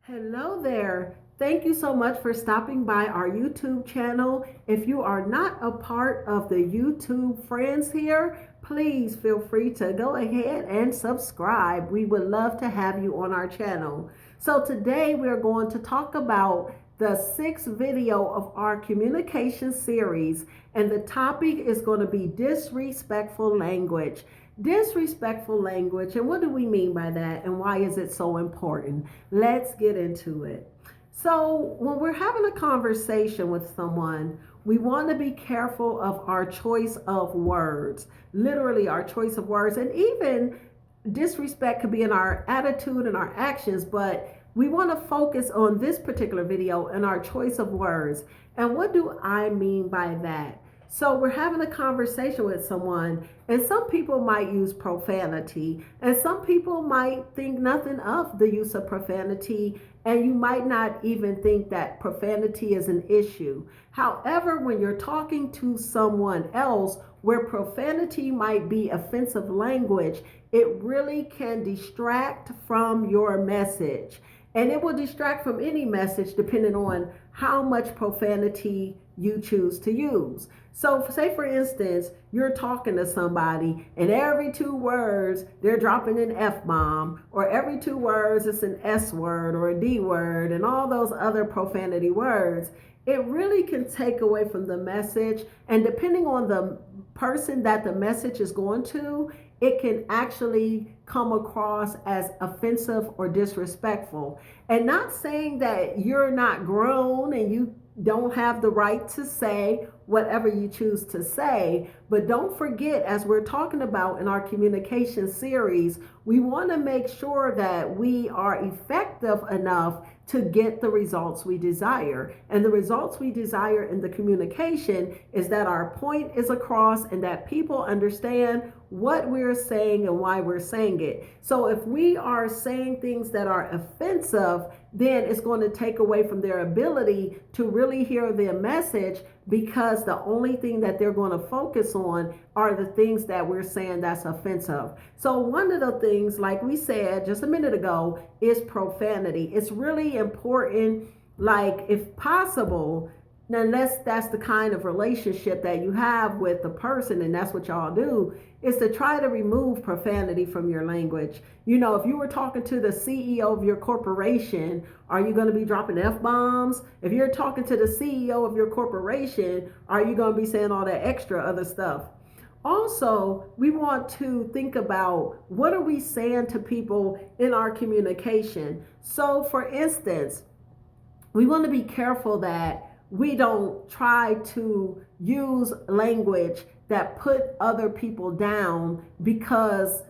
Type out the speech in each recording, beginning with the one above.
Hello there. Thank you so much for stopping by our YouTube channel. If you are not a part of the YouTube friends here, please feel free to go ahead and subscribe. We would love to have you on our channel. So today we're going to talk about the sixth video of our communication series, and the topic is going to be disrespectful language. Disrespectful language, and what do we mean by that, and why is it so important? Let's get into it. So, when we're having a conversation with someone, we want to be careful of our choice of words, literally, our choice of words, and even disrespect could be in our attitude and our actions, but we want to focus on this particular video and our choice of words. And what do I mean by that? So we're having a conversation with someone, and some people might use profanity, and some people might think nothing of the use of profanity, and you might not even think that profanity is an issue. However, when you're talking to someone else where profanity might be offensive language, it really can distract from your message. And it will distract from any message depending on how much profanity you choose to use. So say for instance, you're talking to somebody and every 2 words they're dropping an F-bomb, or every 2 words it's an S word or a D word and all those other profanity words. It really can take away from the message, and depending on the person that the message is going to, it can actually come across as offensive or disrespectful. And not saying that you're not grown and you don't have the right to say whatever you choose to say, but don't forget, as we're talking about in our communication series, we want to make sure that we are effective enough to get the results we desire. And the results we desire in the communication is that our point is across and that people understand what we're saying and why we're saying it. So if we are saying things that are offensive, then it's going to take away from their ability to really hear their message, because the only thing that they're going to focus on are the things that we're saying that's offensive. So one of the things, like we said just a minute ago, is profanity. It's really important, like if possible, unless that's the kind of relationship that you have with the person and that's what y'all do, is to try to remove profanity from your language. You know, if you were talking to the CEO of your corporation, are you going to be dropping F-bombs? If you're talking to the CEO of your corporation, are you going to be saying all that extra other stuff? Also, we want to think about, what are we saying to people in our communication? So for instance, we want to be careful that we don't try to use language that put other people down, because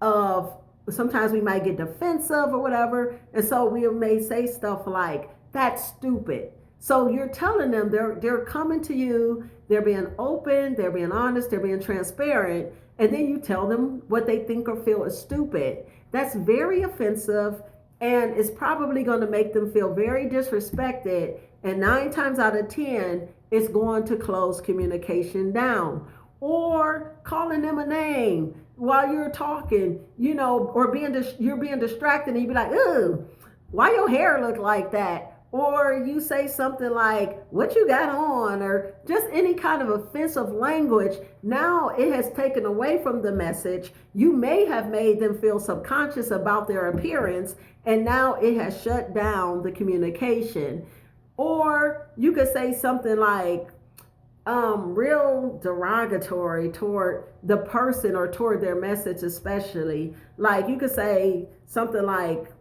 of, sometimes we might get defensive or whatever, and so we may say stuff like, that's stupid. So you're telling them, they're coming to you, they're being open, they're being honest, they're being transparent, and then you tell them what they think or feel is stupid. That's very offensive, and it's probably going to make them feel very disrespected, and 9 times out of 10 it's going to close communication down. Or calling them a name while you're talking, you know, or you're being distracted and you be like, ooh, why your hair look like that? Or you say something like, what you got on? Or just any kind of offensive language. Now it has taken away from the message. You may have made them feel subconscious about their appearance, and now it has shut down the communication. Or you could say something like, real derogatory toward the person or toward their message, especially. Like you could say something like,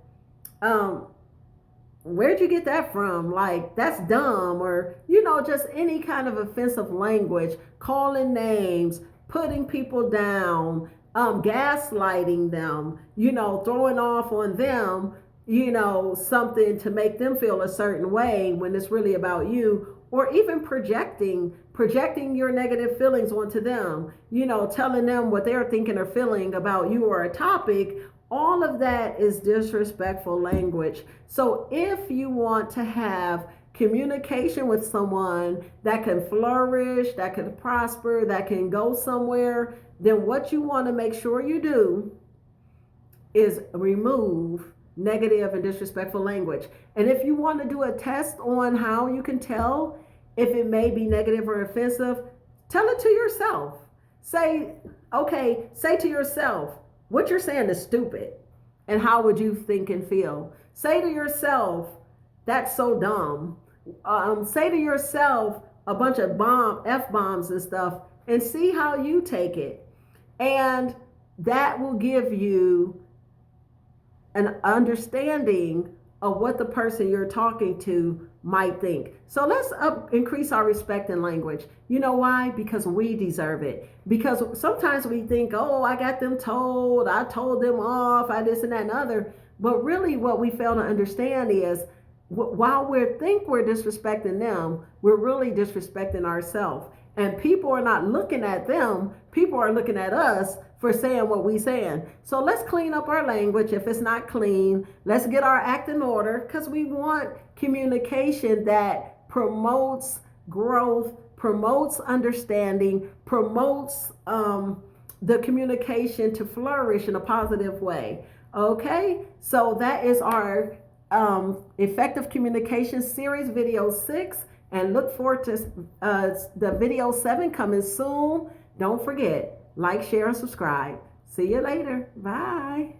where'd you get that from? Like, that's dumb. Or, you know, just any kind of offensive language, calling names, putting people down, gaslighting them, you know, throwing off on them, you know, something to make them feel a certain way when it's really about you. Or even projecting your negative feelings onto them, you know, telling them what they're thinking or feeling about you or a topic. All of that is disrespectful language. So if you want to have communication with someone that can flourish, that can prosper, that can go somewhere, then what you want to make sure you do is remove negative and disrespectful language. And if you want to do a test on how you can tell if it may be negative or offensive, tell it to yourself. Say, okay, say to yourself, what you're saying is stupid. And how would you think and feel? Say to yourself, that's so dumb. Say to yourself a bunch of F bombs and stuff, and see how you take it. And that will give you an understanding of what the person you're talking to might think. So let's increase our respect in language. You know why? Because we deserve it. Because sometimes we think, oh, I got them told, I told them off, I this and that and other. But really what we fail to understand is while we think we're disrespecting them, we're really disrespecting ourselves. And people are not looking at them, people are looking at us for saying what we saying. So let's clean up our language if it's not clean. Let's get our act in order, because we want communication that promotes growth, promotes understanding, promotes the communication to flourish in a positive way. Okay, so that is our effective communication series, video 6. And look forward to the video 7 coming soon. Don't forget, like, share, and subscribe. See you later. Bye.